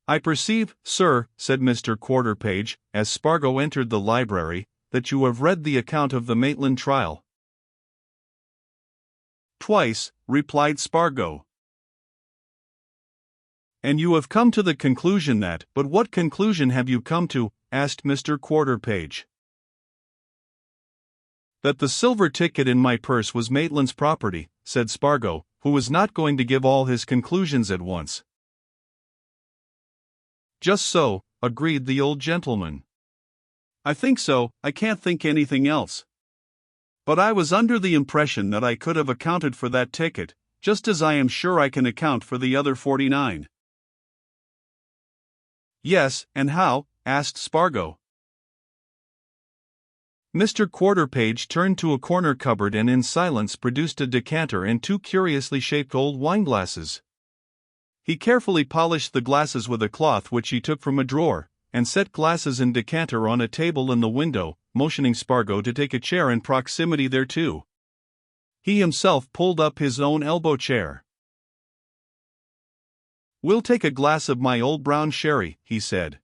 "I perceive, sir," said Mr. Quarterpage, as Spargo entered the library, "that you have read the account of the Maitland trial." "Twice," replied Spargo. "And you have come to the conclusion that—" "But what conclusion have you come to?" asked Mr. Quarterpage. "That the silver ticket in my purse was Maitland's property," said Spargo, who was not going to give all his conclusions at once. "Just so," agreed the old gentleman. "I think so, I can't think anything else. But I was under the impression that I could have accounted for that ticket, just as I am sure I can account for the other 49. "Yes, and how?" asked Spargo. Mr. Quarterpage turned to a corner cupboard and in silence produced a decanter and two curiously shaped old wineglasses. He carefully polished the glasses with a cloth which he took from a drawer, and set glasses and decanter on a table in the window, motioning Spargo to take a chair in proximity thereto. He himself pulled up his own elbow chair. "We'll take a glass of my old brown sherry," he said.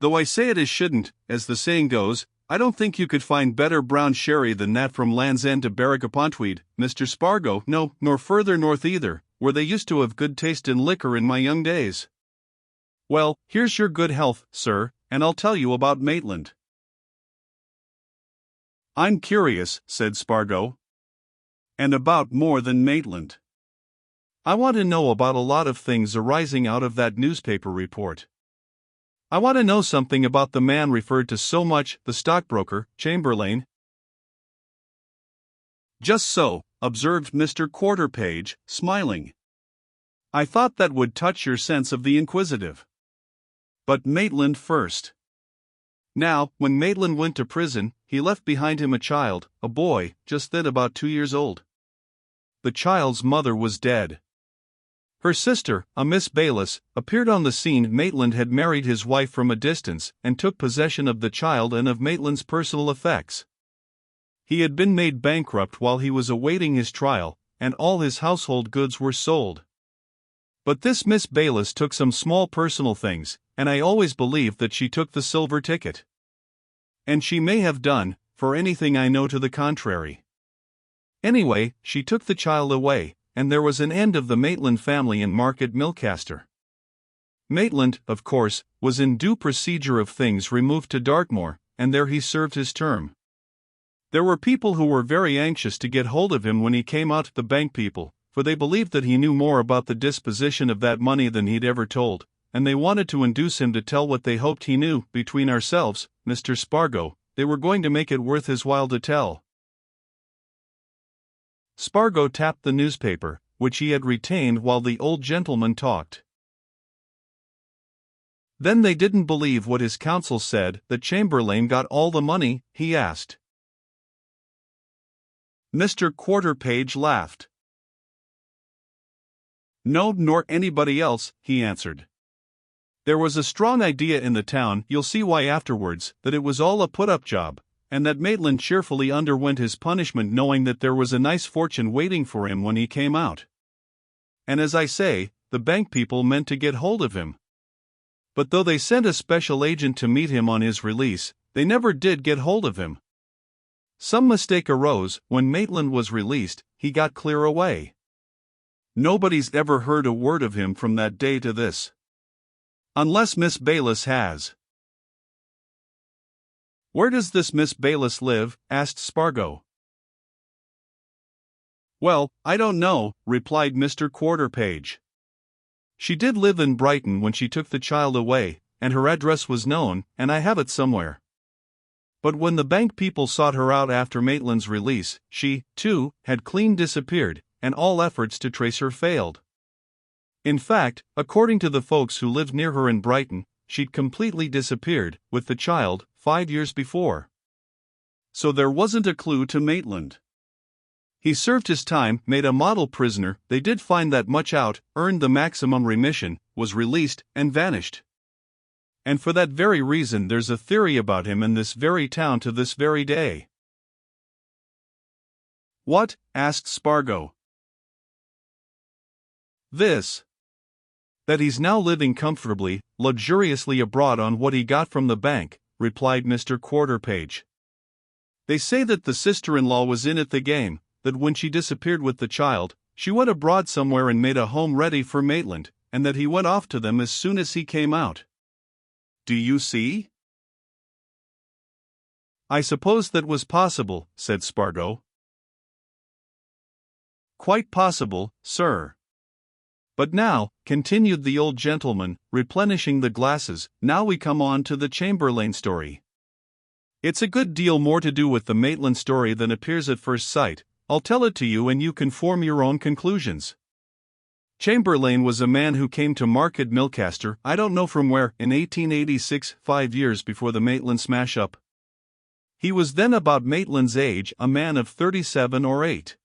"Though I say it as shouldn't, as the saying goes, I don't think you could find better brown sherry than that from Land's End to Berwick-upon-Tweed, Mr. Spargo, no, nor further north either, where they used to have good taste in liquor in my young days. Well, here's your good health, sir, and I'll tell you about Maitland." "I'm curious," said Spargo. "And about more than Maitland. I want to know about a lot of things arising out of that newspaper report. I want to know something about the man referred to so much, the stockbroker, Chamberlain." "Just so," observed Mr. Quarterpage, smiling. "I thought that would touch your sense of the inquisitive. But Maitland first. Now, when Maitland went to prison, he left behind him a child, a boy, just then about 2 years old. The child's mother was dead. Her sister, a Miss Bayliss, appeared on the scene. Maitland had married his wife from a distance, and took possession of the child and of Maitland's personal effects. He had been made bankrupt while he was awaiting his trial, and all his household goods were sold. But this Miss Bayliss took some small personal things, and I always believed that she took the silver ticket. And she may have done, for anything I know to the contrary. Anyway, she took the child away, and there was an end of the Maitland family in Market Milcaster. Maitland, of course, was in due procedure of things removed to Dartmoor, and there he served his term. There were people who were very anxious to get hold of him when he came out, the bank people, for they believed that he knew more about the disposition of that money than he'd ever told, and they wanted to induce him to tell what they hoped he knew. Between ourselves, Mr. Spargo, they were going to make it worth his while to tell." Spargo tapped the newspaper, which he had retained while the old gentleman talked. "Then they didn't believe what his counsel said, that Chamberlain got all the money?" he asked. Mr. Quarterpage laughed. "No, nor anybody else," he answered. "There was a strong idea in the town, you'll see why afterwards, that it was all a put-up job, and that Maitland cheerfully underwent his punishment knowing that there was a nice fortune waiting for him when he came out. And as I say, the bank people meant to get hold of him. But though they sent a special agent to meet him on his release, they never did get hold of him. Some mistake arose. When Maitland was released, he got clear away. Nobody's ever heard a word of him from that day to this. Unless Miss Bayliss has." "Where does this Miss Bayliss live?" asked Spargo. "Well, I don't know," replied Mr. Quarterpage. "She did live in Brighton when she took the child away, and her address was known, and I have it somewhere. But when the bank people sought her out after Maitland's release, she, too, had clean disappeared, and all efforts to trace her failed. In fact, according to the folks who lived near her in Brighton, she'd completely disappeared, with the child, 5 years before. So there wasn't a clue to Maitland. He served his time, made a model prisoner, they did find that much out, earned the maximum remission, was released, and vanished. And for that very reason there's a theory about him in this very town to this very day." "What?" asked Spargo. "This. "That he's now living comfortably, luxuriously abroad on what he got from the bank," replied Mr. Quarterpage. "They say that the sister-in-law was in at the game, that when she disappeared with the child, she went abroad somewhere and made a home ready for Maitland, and that he went off to them as soon as he came out. Do you see?" "I suppose that was possible," said Spargo. "Quite possible, sir. But now," continued the old gentleman, replenishing the glasses, "now we come on to the Chamberlain story. It's a good deal more to do with the Maitland story than appears at first sight. I'll tell it to you and you can form your own conclusions. Chamberlain was a man who came to Market Milcaster, I don't know from where, in 1886, 5 years before the Maitland smash-up. He was then about Maitland's age, a man of 37 or 8.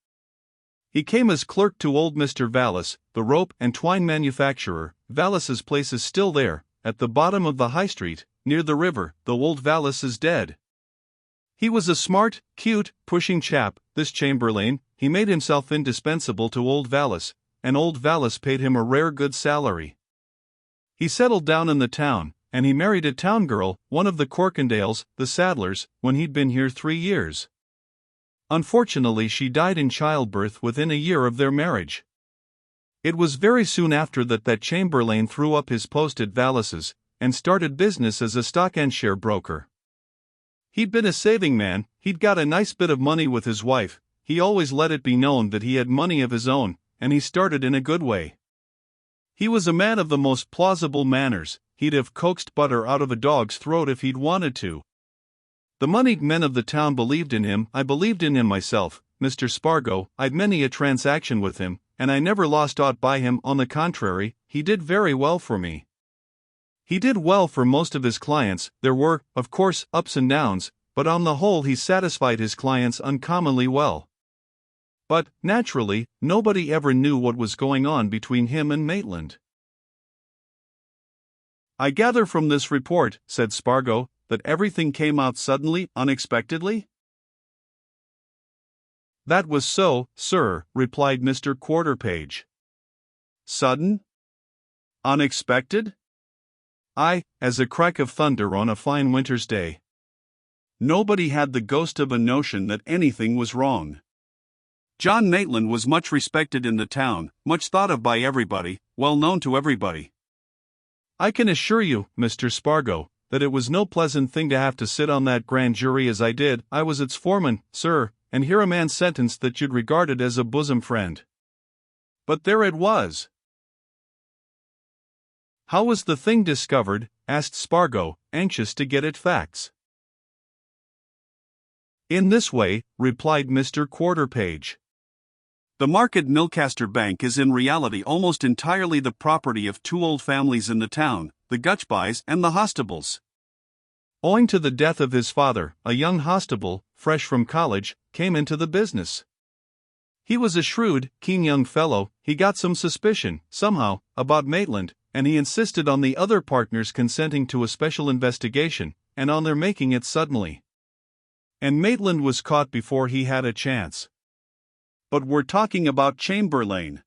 He came as clerk to old Mr. Vallis, the rope and twine manufacturer. Vallis's place is still there, at the bottom of the High Street, near the river, though old Vallis is dead. He was a smart, cute, pushing chap, this Chamberlain. He made himself indispensable to old Vallis, and old Vallis paid him a rare good salary. He settled down in the town, and he married a town girl, one of the Corkindales, the Sadlers, when he'd been here 3 years. Unfortunately, she died in childbirth within a year of their marriage. It was very soon after that Chamberlain threw up his post at Vallis's, and started business as a stock and share broker. He'd been a saving man, he'd got a nice bit of money with his wife, he always let it be known that he had money of his own, and he started in a good way. He was a man of the most plausible manners, he'd have coaxed butter out of a dog's throat if he'd wanted to. The moneyed men of the town believed in him, I believed in him myself, Mr. Spargo, I'd many a transaction with him, and I never lost aught by him, on the contrary, he did very well for me. He did well for most of his clients, there were, of course, ups and downs, but on the whole he satisfied his clients uncommonly well. But, naturally, nobody ever knew what was going on between him and Maitland. "I gather from this report," said Spargo, "that everything came out suddenly, unexpectedly?" "That was so, sir," replied Mr. Quarterpage. "Sudden? Unexpected?" "Aye, as a crack of thunder on a fine winter's day. Nobody had the ghost of a notion that anything was wrong. John Maitland was much respected in the town, much thought of by everybody, well known to everybody. I can assure you, Mr. Spargo, that it was no pleasant thing to have to sit on that grand jury as I did. I was its foreman, sir, and hear a man sentenced that you'd regarded as a bosom friend. But there it was." "How was the thing discovered?" asked Spargo, anxious to get at facts. "In this way," replied Mr. Quarterpage. "The Market Milcaster Bank is in reality almost entirely the property of 2 old families in the town, the Gutchbys and the Hostables. Owing to the death of his father, a young Hostable, fresh from college, came into the business. He was a shrewd, keen young fellow. He got some suspicion, somehow, about Maitland, and he insisted on the other partners consenting to a special investigation, and on their making it suddenly. And Maitland was caught before he had a chance." "But we're talking about Chamberlain."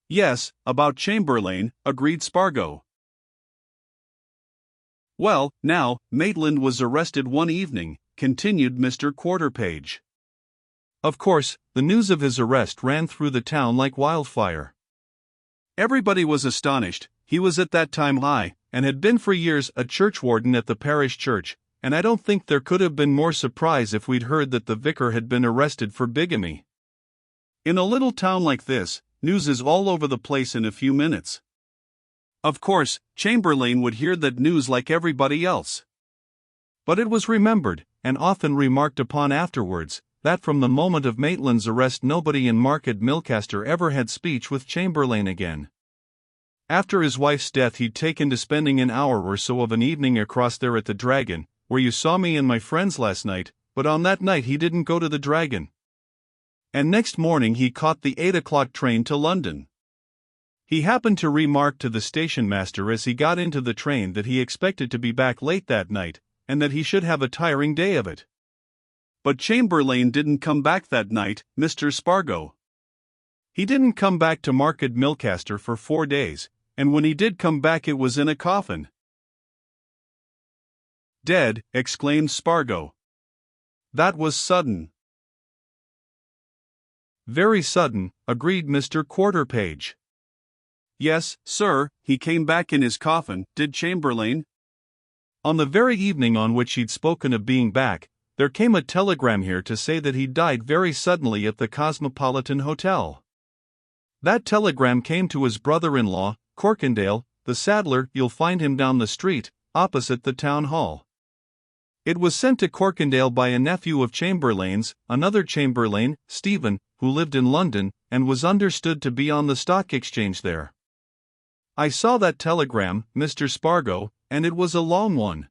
"Yes, about Chamberlain," agreed Spargo. "Well, now, Maitland was arrested one evening," continued Mr. Quarterpage. "Of course, the news of his arrest ran through the town like wildfire. Everybody was astonished. He was at that time high, and had been for years a churchwarden at the parish church, and I don't think there could have been more surprise if we'd heard that the vicar had been arrested for bigamy. In a little town like this, news is all over the place in a few minutes. Of course, Chamberlain would hear that news like everybody else. But it was remembered, and often remarked upon afterwards, that from the moment of Maitland's arrest nobody in Market Milcaster ever had speech with Chamberlain again. After his wife's death he'd taken to spending an hour or so of an evening across there at the Dragon, where you saw me and my friends last night, but on that night he didn't go to the Dragon. And next morning he caught the 8 o'clock train to London. He happened to remark to the station master as he got into the train that he expected to be back late that night, and that he should have a tiring day of it. But Chamberlain didn't come back that night, Mr. Spargo. He didn't come back to Market Milcaster for 4 days, and when he did come back it was in a coffin." "Dead," exclaimed Spargo. "That was sudden." "Very sudden," agreed Mr. Quarterpage. "Yes, sir, he came back in his coffin, did Chamberlain." On the very evening on which he'd spoken of being back, there came a telegram here to say that he died very suddenly at the Cosmopolitan Hotel. That telegram came to his brother-in-law, Corkindale, the saddler. You'll find him down the street, opposite the town hall. It was sent to Corkindale by a nephew of Chamberlain's, another Chamberlain, Stephen, who lived in London, and was understood to be on the stock exchange there. I saw that telegram, Mr. Spargo, and it was a long one.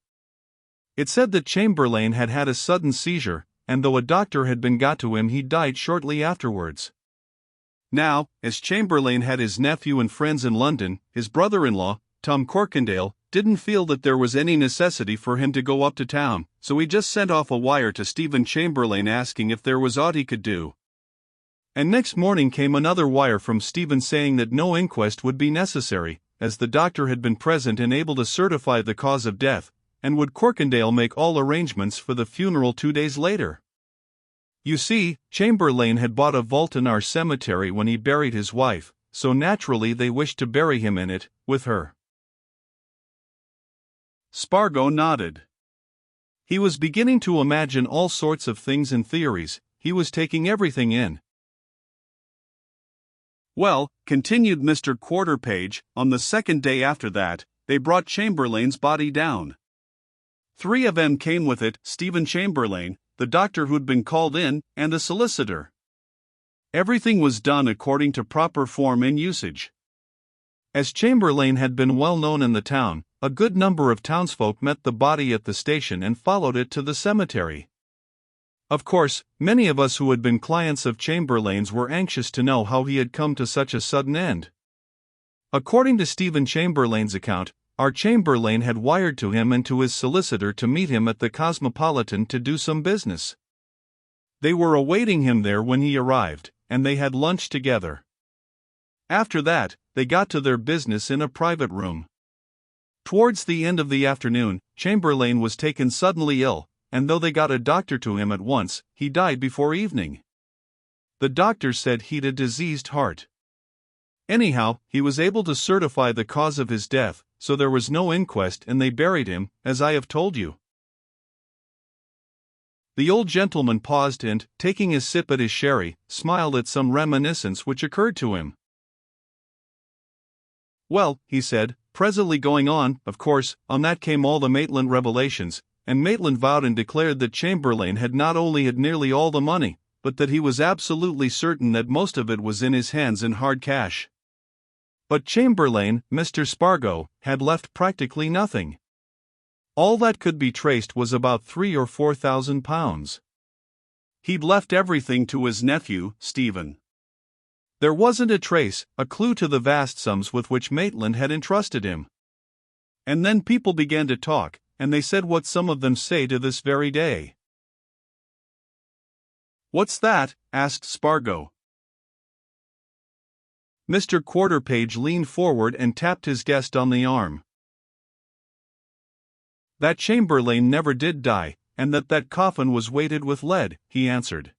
It said that Chamberlain had had a sudden seizure, and though a doctor had been got to him, he died shortly afterwards. Now, as Chamberlain had his nephew and friends in London, his brother-in-law, Tom Corkindale, didn't feel that there was any necessity for him to go up to town, so he just sent off a wire to Stephen Chamberlain asking if there was aught he could do. And next morning came another wire from Stephen saying that no inquest would be necessary, as the doctor had been present and able to certify the cause of death, and would Corkindale make all arrangements for the funeral 2 days later. You see, Chamberlain had bought a vault in our cemetery when he buried his wife, so naturally they wished to bury him in it, with her. Spargo nodded. He was beginning to imagine all sorts of things and theories. He was taking everything in. "Well," continued Mr. Quarterpage, "on the second day after that, they brought Chamberlain's body down. 3 of them came with it, Stephen Chamberlain, the doctor who'd been called in, and a solicitor. Everything was done according to proper form and usage. As Chamberlain had been well known in the town, a good number of townsfolk met the body at the station and followed it to the cemetery. Of course, many of us who had been clients of Chamberlain's were anxious to know how he had come to such a sudden end. According to Stephen Chamberlain's account, our Chamberlain had wired to him and to his solicitor to meet him at the Cosmopolitan to do some business. They were awaiting him there when he arrived, and they had lunch together. After that, they got to their business in a private room. Towards the end of the afternoon, Chamberlain was taken suddenly ill, and though they got a doctor to him at once, he died before evening. The doctor said he'd a diseased heart. Anyhow, he was able to certify the cause of his death, so there was no inquest and they buried him, as I have told you." The old gentleman paused and, taking a sip at his sherry, smiled at some reminiscence which occurred to him. "Well," he said, presently going on, "of course, on that came all the Maitland revelations, and Maitland vowed and declared that Chamberlain had not only had nearly all the money, but that he was absolutely certain that most of it was in his hands in hard cash. But Chamberlain, Mr. Spargo, had left practically nothing. All that could be traced was about £3,000 or £4,000. He'd left everything to his nephew, Stephen. There wasn't a trace, a clue to the vast sums with which Maitland had entrusted him. And then people began to talk, and they said what some of them say to this very day." "What's that?" asked Spargo. Mr. Quarterpage leaned forward and tapped his guest on the arm. "That Chamberlain never did die, and that coffin was weighted with lead," he answered.